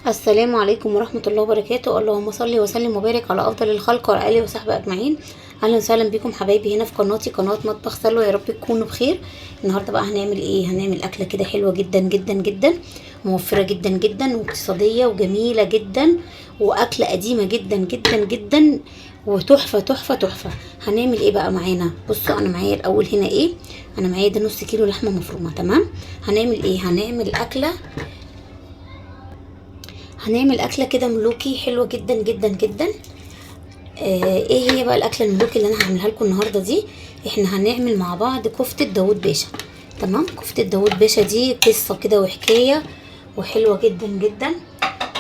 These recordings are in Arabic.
السلام عليكم ورحمة الله وبركاته. اللهم صل وسلم وبارك على أفضل الخلق وعلى آله وصحبه أجمعين. أهلا وسهلا بكم حبايبي هنا في قناتي، قناة مطبخ سلوى. يا رب تكونوا بخير. النهاردة بقى هنعمل إيه؟ هنعمل أكلة كده حلوة جدا جدا جدا، موفرة جدا جدا واقتصادية وجميلة جدا، وأكلة قديمة جدا جدا جدا وتحفة تحفة تحفة. هنعمل إيه بقى معانا؟ بصوا أنا معايا الأول هنا إيه؟ أنا معايا ده نص كيلو لحمة مفرومة. تمام. هنعمل إيه؟ هنعمل أكلة كده ملوكي حلوة جدا جدا جدا. ايه هي بقى الأكلة الملوكي اللي أنا هعملها لكم النهاردة دي؟ احنا هنعمل مع بعض كفتة داوود باشا. تمام. كفتة داوود باشا دي قصة كده وحكاية وحلوة جدا جدا،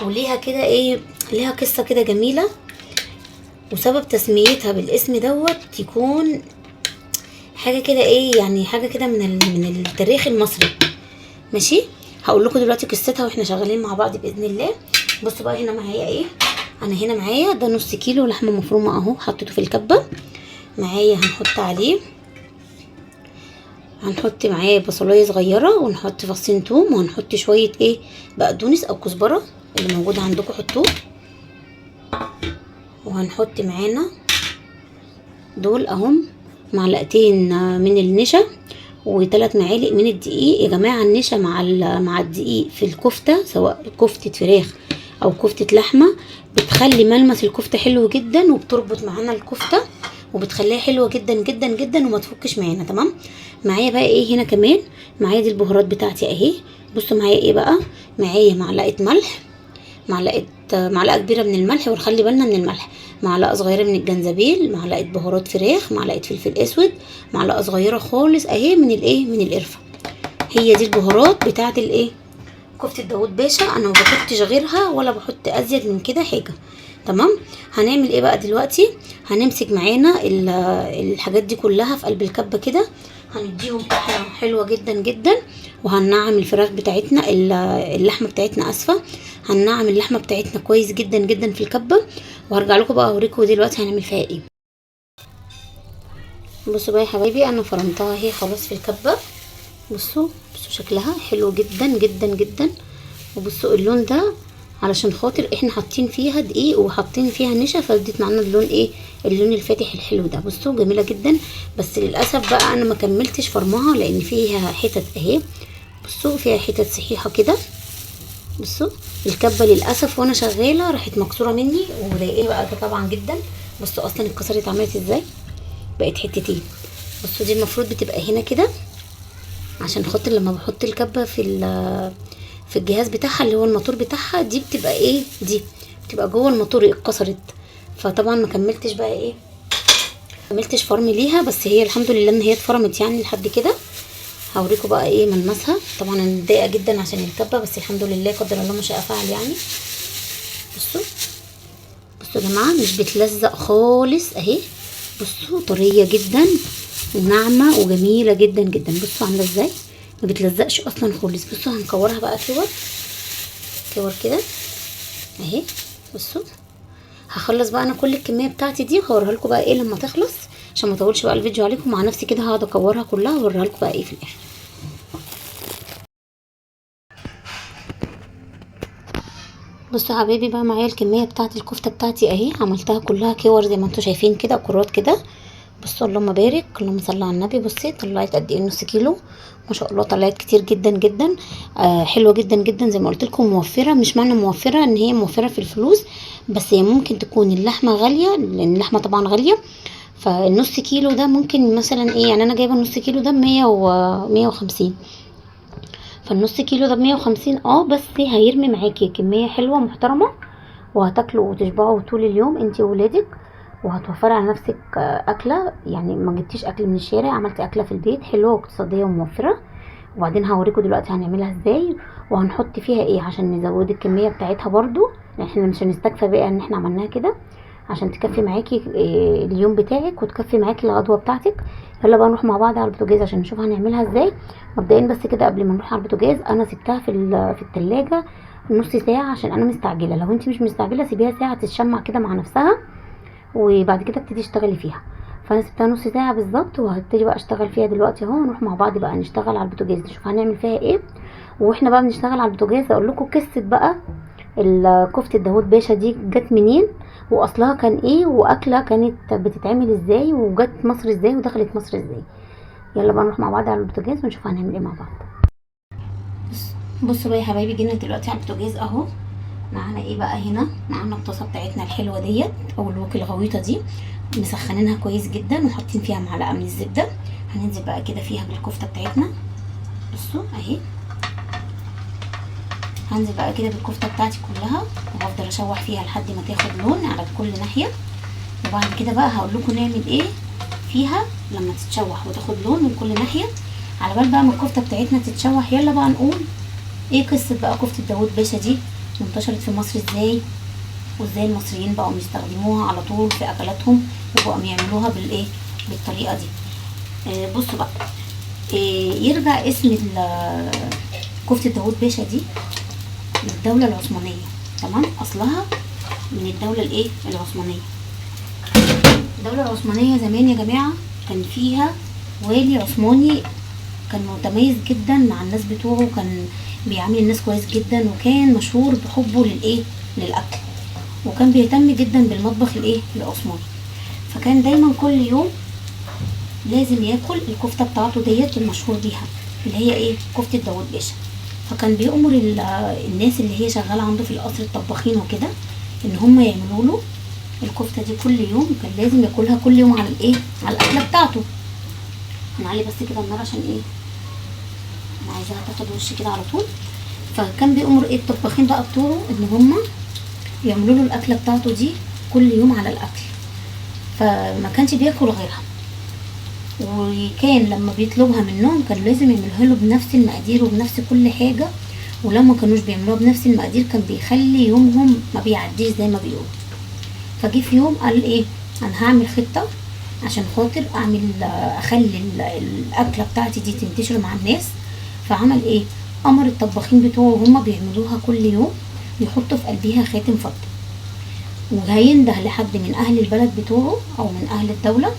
وليها كده ايه، ليها قصة كده جميلة، وسبب تسميتها بالاسم دوت يكون حاجة كده ايه، يعني حاجة كده من التاريخ المصري. ماشي. هقول لكم دلوقتي قصتها واحنا شغالين مع بعض باذن الله. بصوا بقى هنا معايا ايه. انا هنا معايا ده نص كيلو لحمه مفرومه اهو، حطيته في الكبه معايا. هنحط معايا بصلايه صغيره، ونحط فصين توم، وهنحط شويه ايه، بقدونس او كزبره اللي موجود عندكم حطوه. وهنحط معانا دول اهم معلقتين من النشا، و3 معالق من الدقيق. يا جماعه النشا مع الدقيق في الكفته، سواء كفته فراخ او كفته لحمه، بتخلي ملمس الكفته حلو جدا، وبتربط معانا الكفته وبتخليها حلوه جدا جدا جدا وما تفكش معانا. تمام. معايا بقى ايه هنا كمان؟ معايا دي البهارات بتاعتي اهي. بصوا معايا ايه بقى. معايا معلقه ملح، معلقه كبيره من الملح، ونخلي بالنا من الملح. معلقه صغيره من الجنزبيل، معلقه بهارات فراخ، معلقه فلفل اسود، معلقه صغيره خالص اهي من الايه، من القرفه. هي دي البهارات بتاعه الايه، كفته داوود باشا. انا ما بحطش غيرها ولا بحط ازيد من كده حاجه. تمام. هنعمل ايه بقى دلوقتي؟ هنمسك معانا الحاجات دي كلها في قلب الكبه كده، هنديهم طحنه حلوه جدا جدا، وهننعم الفراخ بتاعتنا، اللحمه بتاعتنا اسفه. هننعم اللحمه بتاعتنا كويس جدا جدا في الكبه، وهرجع لكم بقى اوريكم دلوقتي هنعمل فيها ايه. بصوا بقى يا حبايبي، انا فرمتها اهي خلاص في الكبه. بصوا شكلها حلو جدا جدا جدا. وبصوا اللون ده علشان خاطر احنا حاطين فيها دقيق وحاطين فيها نشا، فادت معانا اللون ايه، اللون الفاتح الحلو ده. بصوا جميله جدا. بس للاسف بقى انا ما كملتش فرمها لان فيها حتت اهي. بصوا فيها حتت صحيحه كده. بصوا الكبه للاسف وانا شغاله راحت مكسوره مني، وضايقاني بقى ده طبعا جدا. بصوا اصلا اتكسرت عملت ازاي، بقت حتتين. بصوا دي المفروض بتبقى هنا كده، عشان خاطر لما بحط الكبه في الجهاز بتاعها اللي هو الموتور بتاعها، دي بتبقى ايه، دي بتبقى جوه الموتور اتكسرت. فطبعا ما كملتش بقى ايه، كملتش فرم ليها. بس هي الحمد لله ان هي اتفرمت يعني لحد كده. هوريكم بقى ايه ملمسها. طبعا انا متضايقه جدا عشان الكبه، بس الحمد لله قدر الله ما شاء فعل يعني. بصوا يا جماعه مش بتلزق خالص اهي. بصوا طريه جدا وناعمه وجميله جدا جدا. بصوا عامله ازاي، ما بتلزقش اصلا خالص. بصوا هنكورها بقى كور كده اهي. بصوا هخلص بقى انا كل الكميه بتاعتي دي وهوريها لكم بقى ايه لما تخلص، عشان ما اطولش بقى الفيديو عليكم. مع نفسي كده هقعد اكورها كلها واوريها لكم بقى ايه في الاخر. بصوا يا حبايبي بقى، معايا الكميه بتاعت الكفته بتاعتي اهي، عملتها كلها كور زي ما انتم شايفين كده، كرات كده. بصوا اللهم بارك، اللهم صل على النبي. بصي طلعت قد ايه، نص كيلو ما شاء الله، طلعت كتير جدا جدا. حلوه جدا جدا زي ما قلت لكم، موفره. مش معنى موفره ان هي موفره في الفلوس، بس هي ممكن تكون اللحمه غاليه، لان اللحمه طبعا غاليه. فالنص كيلو ده ممكن مثلا ايه، يعني انا جايبه النص كيلو ده ب150، فالنص كيلو ده ب150. بس هيرمي معاكي كميه حلوه محترمه، وهتاكلوا وتشبعوا طول اليوم انتي وولادك، وهتوفري على نفسك اكله. يعني ما جبتيش اكل من الشارع، عملتي اكله في البيت حلوه واقتصاديه وموفره. وبعدين هوريكم دلوقتي هنعملها ازاي، وهنحط فيها ايه عشان نزود الكميه بتاعتها برضو. احنا مش هنستكفى بقى ان احنا عملناها كده، عشان تكفي معاكي اليوم بتاعك وتكفي معاكي الغدوه بتاعتك. يلا بقى نروح مع بعض على البوتاجاز عشان نشوف هنعملها ازاي. مبدئيا بس كده قبل ما نروح على البوتاجاز، انا سبتها في التلاجة نص ساعه عشان انا مستعجله. لو انت مش مستعجله سيبيها ساعه تتشمع كده مع نفسها، وبعد كده ابتدي اشتغلي فيها. فانا سبتها نص ساعه بالظبط، وهبتدي بقى اشتغل فيها دلوقتي اهو. نروح مع بعض بقى نشتغل على البوتاجاز، نشوف هنعمل فيها ايه. واحنا بقى بنشتغل على البوتاجاز اقول لكم قصه بقى كفتة داوود باشا دي جت منين، واصلها كان ايه، واكلة كانت بتتعمل ازاي، وجت مصر ازاي، ودخلت مصر ازاي. يلا بقى نروح مع بعض على البوتاجاز ونشوف هنعمل ايه مع بعض. بصوا بقى يا حبايبي، جينا دلوقتي على البوتاجاز اهو. معانا ايه بقى هنا؟ معانا الطاسه بتاعتنا الحلوه ديت او الوك الغويطه دي، مسخنينها كويس جدا وحاطين فيها معلقه من الزبده. هننزل بقى كده فيها بالكفته بتاعتنا. بصوا اهي، هنزل بقى كده بالكفته بتاعتي كلها، وهفضل اشوح فيها لحد ما تاخد لون على كل ناحيه. وبعد كده بقى هقول لكم نعمل ايه فيها لما تتشوح وتاخد لون من كل ناحيه. على بال بقى ما الكفته بتاعتنا تتشوح، يلا بقى نقول ايه قصه بقى كفته داوود باشا دي وانتشرت في مصر ازاي، وازاي المصريين بقوا بيستخدموها على طول في اكلاتهم، وبقوا يعملوها بالايه، بالطريقه دي. بصوا بقى، يرجع اسم كفته داوود باشا دي للدوله العثمانيه. تمام، اصلها من الدوله الايه، العثمانيه. الدوله العثمانيه زمان يا جماعه كان فيها والي عثماني، كان متميز جدا مع الناس بتوعه، كان بيعامل الناس كويس جدا، وكان مشهور بحبه للايه، للاكل، وكان بيهتم جدا بالمطبخ الايه، العثماني. فكان دايما كل يوم لازم ياكل الكفته بتاعته ديت المشهور بيها، اللي هي ايه، كفته داوود باشا. فكان بيأمر الناس اللي هي شغاله عنده في القصر، الطباخين وكده، ان هم يعملوا له الكفته دي كل يوم. كان لازم ياكلها كل يوم على الايه، على الاكله بتاعته. نعلي بس كده النار عشان ايه، انا عايزاها تاخد وش كده على طول. فكان بيأمر ايه الطباخين بقى بتوعه ان هم يعملوا له الاكله بتاعته دي كل يوم على الاكل، فما كانش بياكل غيرها. وكان لما بيطلبها منهم كان لازم يعملوها له بنفس المقادير وبنفس كل حاجه، ولما كانوش بيعملوها بنفس المقادير كان بيخلي يومهم ما بيعديش زي ما بيقولوا. فجي في يوم قال ايه، انا هعمل خطه عشان خاطر اخلي الاكله بتاعتي دي تنتشر مع الناس. فعمل ايه، امر الطباخين بتوعه هما بيعملوها كل يوم يحطوا في قلبيها خاتم فضه، وهينده لحد من اهل البلد بتوعه او من اهل الدوله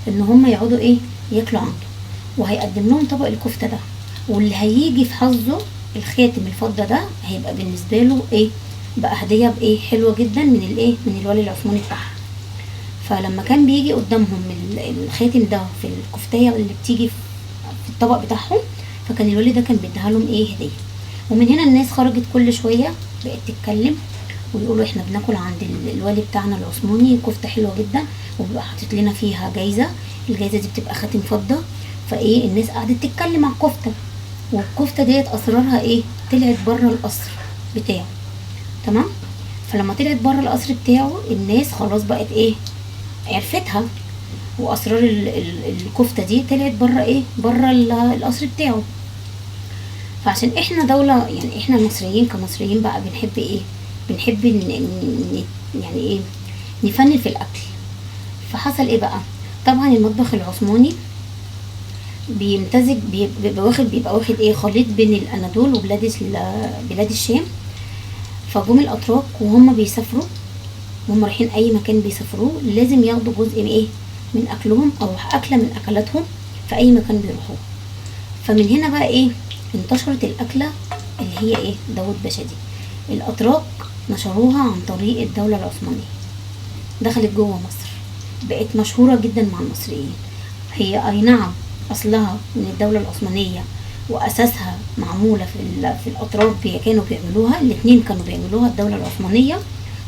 ان هم يقعدوا ايه، ياكلوا عنده، وهيقدم لهم طبق الكفته ده، واللي هيجي في حظه الخاتم الفضه ده هيبقى بالنسبه له ايه، بقى هديه بايه، حلوه جدا من الايه، من الولي العثماني بتاعها. فلما كان بيجي قدامهم الخاتم ده في الكفتايه اللي بتيجي في الطبق بتاعهم، فكان الولي ده كان بيديها لهم ايه، هديه. ومن هنا الناس خرجت كل شويه بقت تتكلم ويقولوا احنا بناكل عند الوالي بتاعنا العثماني كفته حلوه جدا، وبيبقى حاطط لنا فيها جايزه، الجايزه دي بتبقى خاتم فضه. فايه، الناس قعدت تتكلم على الكفته، والكفته ديت اسرارها ايه، طلعت بره القصر بتاعه. تمام، فلما طلعت بره القصر بتاعه الناس خلاص بقت ايه، عرفتها، واسرار الكفته دي طلعت بره ايه، بره القصر بتاعه. فعشان احنا دولة، يعني احنا المصريين كمصريين بقى بنحب ايه، بنحب يعني ايه، نفنن في الاكل. فحصل ايه بقى، طبعا المطبخ العثماني بيمتزج، بيبقى واخد ايه، خليط بين الاناضول بلاد الشام. فجم الاتراك وهم بيسافروا، وهم رايحين اي مكان بيسافروه لازم ياخدوا جزء من ايه، من اكلهم او اكله من اكلاتهم في اي مكان بيروحوه. فمن هنا بقى ايه، انتشرت الاكله اللي هي ايه، داوود باشا دي. الاتراك نشروها عن طريق الدوله العثمانيه، دخلت جوه مصر، بقت مشهوره جدا مع المصريين. هي اي نعم اصلها من الدوله العثمانيه، واساسها معموله في الاتراك، كانوا بيعملوها الاثنين، كانوا بيعملوها الدوله العثمانيه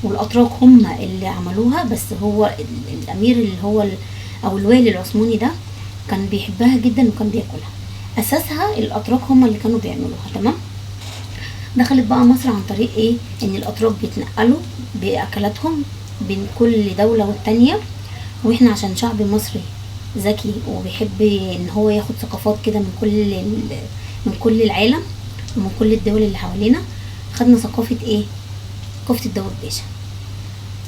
والاتراك هم اللي عملوها. بس هو الامير اللي هو او الوالي العثماني ده كان بيحبها جدا وكان بياكلها. اساسها الاتراك هم اللي كانوا بيعملوها. تمام، دخلت بقى مصر عن طريق ايه، ان الاتراك بيتنقلوا باكلاتهم بين كل دولة والتانية. واحنا عشان شعب مصري ذكي وبيحب ان هو ياخد ثقافات كده من كل العالم ومن كل الدول اللي حوالينا، خدنا ثقافة ايه، كفتة داوود باشا.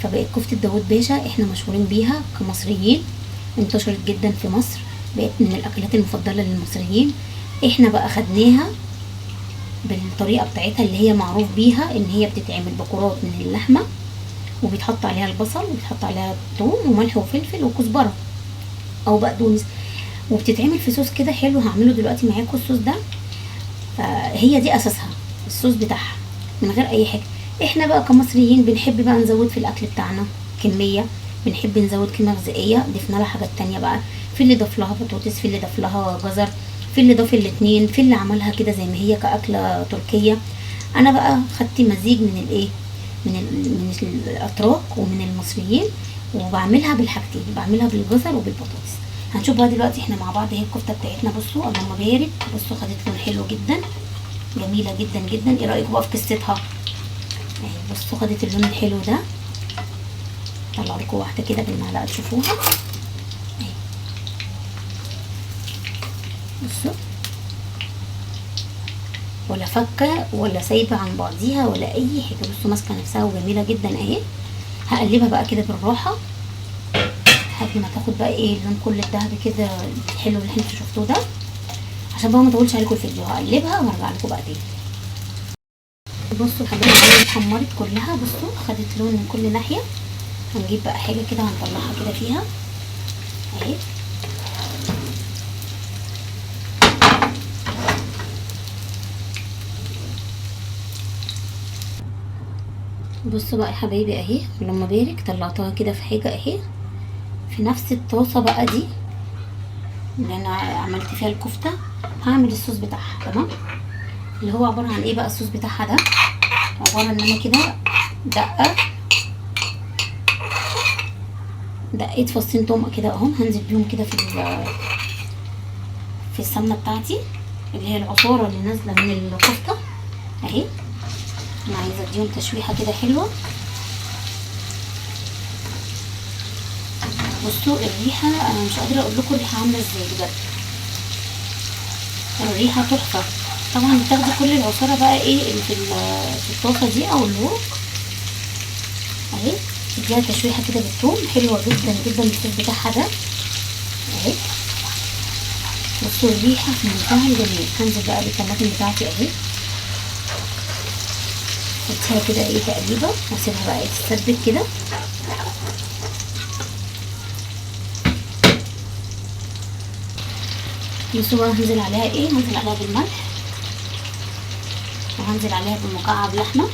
فبقت كفتة داوود باشا احنا مشهورين بيها كمصريين، انتشرت جدا في مصر، بقت من الاكلات المفضلة للمصريين. احنا بقى خدناها بالطريقة بتاعتها اللي هي معروف بيها، ان هي بتتعمل بكرات من اللحمة، وبيتحط عليها البصل، وبيتحط عليها ثوم وملح وفلفل وكزبرة او بقدونس، وبتتعمل في صوص كده حلو. هعمله دلوقتي معاكم الصوص ده. هي دي اساسها الصوص بتاعها. من غير اي حاجه. احنا بقى كمصريين بنحب بقى نزود في الاكل بتاعنا كميه، بنحب نزود قيمه غذائيه، ضفنا لها حاجات تانية بقى، في اللي ضاف لها بطاطس، في اللي ضاف لها جزر، في اللي ضاف الاتنين، في اللي عملها كده زي ما هي كاكله تركيه. انا بقى خدت مزيج من الايه، من الاتراك ومن المصريين، وبعملها بالحاجتين، بعملها بالجزر وبالبطاطس. هنشوف بقى دلوقتي احنا مع بعض اهي الكفته بتاعتنا. بصوا اللهم بارك، بصوا خدت لون حلو جدا، جميله جدا جدا. ايه رايكم بقى في قصتها اهي؟ بصوا خدت اللون الحلو ده. طلع لكم واحده كده بالمعلقه تشوفوها اهي. بصوا ولا فكه ولا سايبه عن بعضيها ولا اي حاجه. بصوا ماسكه نفسها وجميله جدا اهي. هقلبها بقى كده بالراحه لحد ما تاخد بقى ايه اللون كل الذهبي كده الحلو اللي انتوا شفتوه ده، عشان بقى ما اطولش عليكم الفيديو. هقلبها وارجع لكم بقى تاني. بصوا الحاجات اللي اتحمرت كلها، بصوا خدت لون من كل ناحيه. هنجيب بقى حاجه كده هنطلعها كده فيها اهي. بصوا بقى يا حبايبي اهي، لما بارك طلعتها كده في حاجه اهي، في نفس الطاسه بقى دي اللي انا عملت فيها الكفته. هعمل الصوص بتاعها تمام، اللي هو عباره عن ايه بقى الصوص بتاعها ده؟ عباره ان انا كده دقيت فصين توم كده اهو، هنزل بيهم كده في السمنه بتاعتي اللي هي العصاره اللي نازله من الكفته اهي. انا عايزه اديهم تشويحه كده حلوه. بصوا الريحه، انا مش قادره اقول لكم الريحه عامله ازاي بجد، الريحه تحفه. طبعا بتاخدي كل العصاره بقى ايه اللي في الطاسه دي او الوك اهي، تديها تشويحه كده بالثوم حلوه جدا جدا الصوص بتاعها ده اهي. بصوا الريحه في منتهى الجمال. هنزل بقى بالطماطم بتاعتي اهي، اديها كده ايه تقليبه واسيبها بقى تتسبك كده. بصوا بقى هنزل عليها ايه، هنزل عليها بالملح، وهنزل عليها بمكعب لحمه،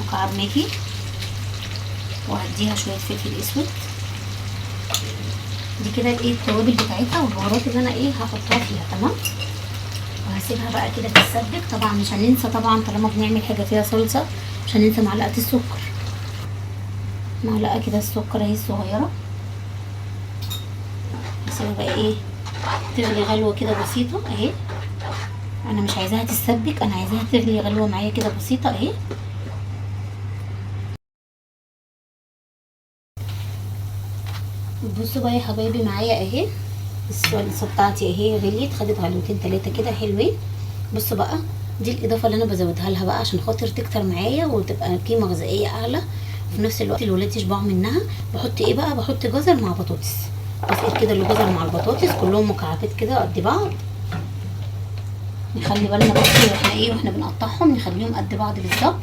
مكعب ماجي، وهديها شويه فلفل اسود. دي كده ايه التوابل بتاعتها والبهارات اللي انا ايه هحطها فيها تمام. وهسيبها بقى كده تتسبك. طبعا مش هننسى طبعا طالما بنعمل حاجه فيها صلصه مش هننسى معلقه السكر، معلقه كده السكر اهي الصغيره. هسيبها بقى ايه تغلي غلوه كده بسيطه اهي. انا مش عايزاها تتسبك، انا عايزاها تغلي غلوه معايا كده بسيطه اهي. بصوا بقى يا حبايبي معايا اهي الصلصه بتاعتي اهي غليت، خدت غلوتين 3 كده حلوين. بصوا بقى دي الاضافه اللي انا بزودها لها بقى عشان خاطر تكتر معايا وتبقى قيمه غذائيه اعلى، وفي نفس الوقت الولاد يشبعوا منها. بحط ايه بقى، بحط جزر مع بطاطس، بسقط كده الجزر مع البطاطس كلهم مكعبات كده قد بعض. نخلي بالنا بس واحنا ايه واحنا بنقطعهم نخليهم قد بعض بالظبط.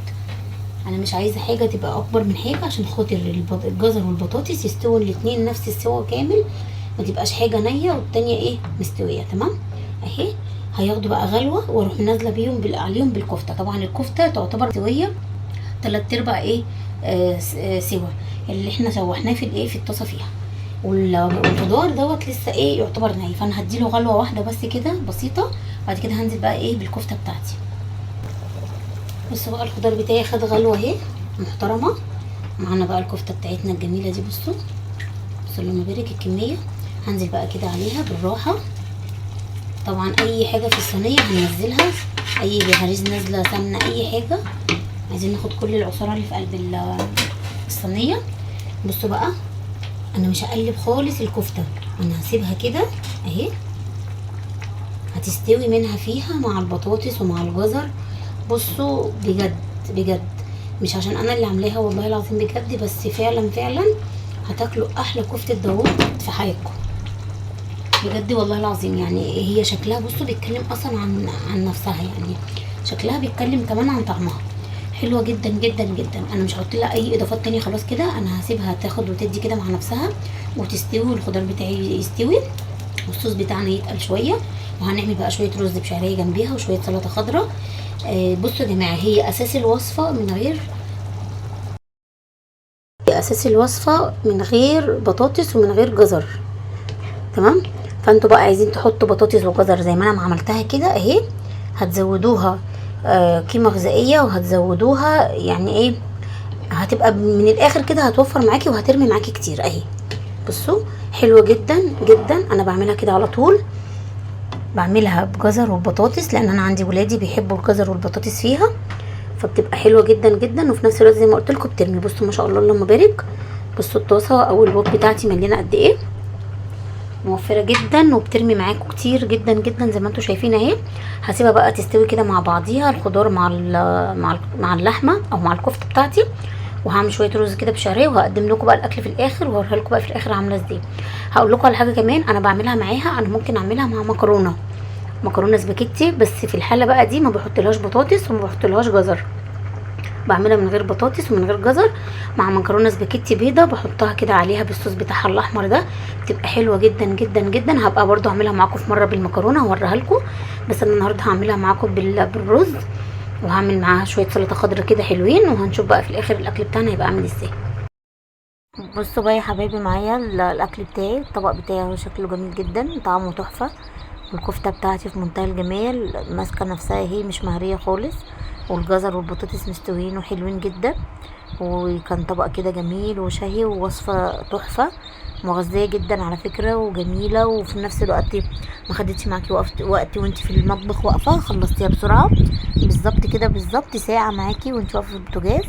انا مش عايزه حاجه تبقى اكبر من حاجه عشان خاطر الجزر والبطاطس يستووا الاتنين نفس السوا كامل، ما تبقاش حاجه نيه والتانيه ايه مستويه تمام اهي. هياخدوا بقى غلوه واروح نازله بيهم عليهم بالكفته. طبعا الكفته تعتبر مستويه 3/4 ايه سوا اللي احنا شوحناه في الايه في الطاسه فيها، والخضار دوت لسه ايه يعتبر ني. فانا هديله غلوه واحده بس كده بسيطه، بعد كده هنزل بقى ايه بالكفته بتاعتي. بصوا بقى الخضار بتاعي خد غلوه اهي محترمه. معانا بقى الكفته بتاعتنا الجميله دي. بصوا اللهم بارك الكميه. هنزل بقى كده عليها بالراحه. طبعا اي حاجه في الصينيه هننزلها، اي بهاريز نازله سمنه اي حاجه. عايزين ناخد كل العصاره اللي في قلب الصينيه. بصوا بقى انا مش هقلب خالص الكفته، انا هسيبها كده اهي هتستوي منها فيها مع البطاطس ومع الجزر. بصوا بجد بجد مش عشان انا اللي عاملاها والله العظيم بجد، بس فعلا فعلا هتاكلوا احلى كفته داوود في حياتكم بجد والله العظيم. يعني هي شكلها بصوا بيتكلم اصلا عن نفسها، يعني شكلها بيتكلم كمان عن طعمها. حلوه جدا جدا جدا. انا مش هحط لها اي اضافات تانية خلاص كده، انا هسيبها تاخد وتدي كده مع نفسها وتستوي والخضار بتاعي يستوي والصوص بتاعنا يتقل شويه. وهنعمل بقى شويه رز بشعريه جنبيها وشويه سلطه خضراء. بصوا يا جماعه، هي اساس الوصفه من غير بطاطس ومن غير جزر. تمام. فانتوا بقى عايزين تحطوا بطاطس وجزر زي ما انا ما عملتها كده اهي، هتزودوها قيمه غذائيه، وهتزودوها يعني ايه، هتبقى من الاخر كده هتوفر معاكي وهترمي معاكي كتير اهي. بصوا حلوه جدا جدا، انا بعملها كده على طول، بعملها بجزر وبطاطس لان انا عندي ولادي بيحبوا الجزر والبطاطس فيها، فبتبقى حلوه جدا جدا، وفي نفس الوقت زي ما قلت لكم بترمي. بصوا ما شاء الله اللهم بارك. بصوا الطاسه او الوok بتاعتي مليانه قد ايه، موفره جدا وبترمي معاكم كتير جدا جدا زي ما انتم شايفين اهي. هسيبها بقى تستوي كده مع بعضيها، الخضار مع اللحمه او مع الكفته بتاعتي، وهعمل شويه رز كده بشعريه، وهقدم لكم بقى الاكل في الاخر، وهوريها لكم بقى في الاخر عامله ازاي. هقول لكم على حاجه كمان انا بعملها معاها، انا ممكن اعملها مع مكرونه سباكيتي، بس في الحاله بقى دي ما بحطلهاش بطاطس وما بحطلهاش جزر، بعملها من غير بطاطس ومن غير جزر، مع مكرونه سباكيتي بيضه بحطها كده عليها بالصوص بتاعها الاحمر ده، بتبقى حلوه جدا جدا جدا. هبقى برضو اعملها معاكم في مره بالمكرونه هوريها لكم، بس انا النهارده هعملها معاكم بالرز، وهعمل معاها شويه سلطه خضراء كده حلوين، وهنشوف بقى في الاخر الاكل بتاعنا هيبقى عامل ازاي. بصوا بقى يا حبايبي معايا الاكل بتاعي، الطبق بتاعي هو شكله جميل جدا، طعمه تحفه، الكفته بتاعتي في منتهى الجمال، ماسكه نفسها اهي مش مهريه خالص، والجزر والبطاطس مستويين وحلوين جدا، وكان طبق كده جميل وشهي، ووصفه تحفه مغذيه جدا على فكره وجميله، وفي نفس الوقت ما خدتش معاكي وقت وانت في المطبخ واقفه، خلصتيها بسرعه بالظبط كده، بالظبط ساعه معاكي وانت واقفه في البوتاجاز،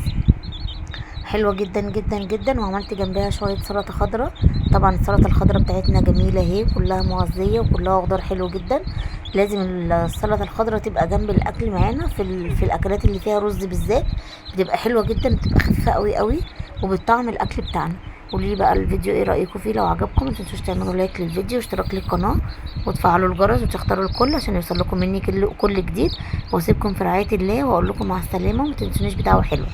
حلوه جدا جدا جدا. وعملت جنبها شويه سلطه خضراء، طبعا السلطه الخضراء بتاعتنا جميله اهي، كلها مغذيه وكلها خضار حلو جدا، لازم السلطه الخضراء تبقى جنب الاكل معانا في الاكلات اللي فيها رز بالذات، بتبقى حلوه جدا، بتبقى خفيفه قوي قوي وبتطعم الاكل بتاعنا. قولي لي بقى الفيديو ايه رايكم فيه، لو عجبكم متنسوش تعملوا لايك للفيديو واشتراك للقناه وتفعلوا الجرس وتختاروا الكل عشان يوصل لكم مني كل جديد، واسيبكم في رعايه الله واقول لكم مع السلامه، ومتنسونيش بدعوه حلوه.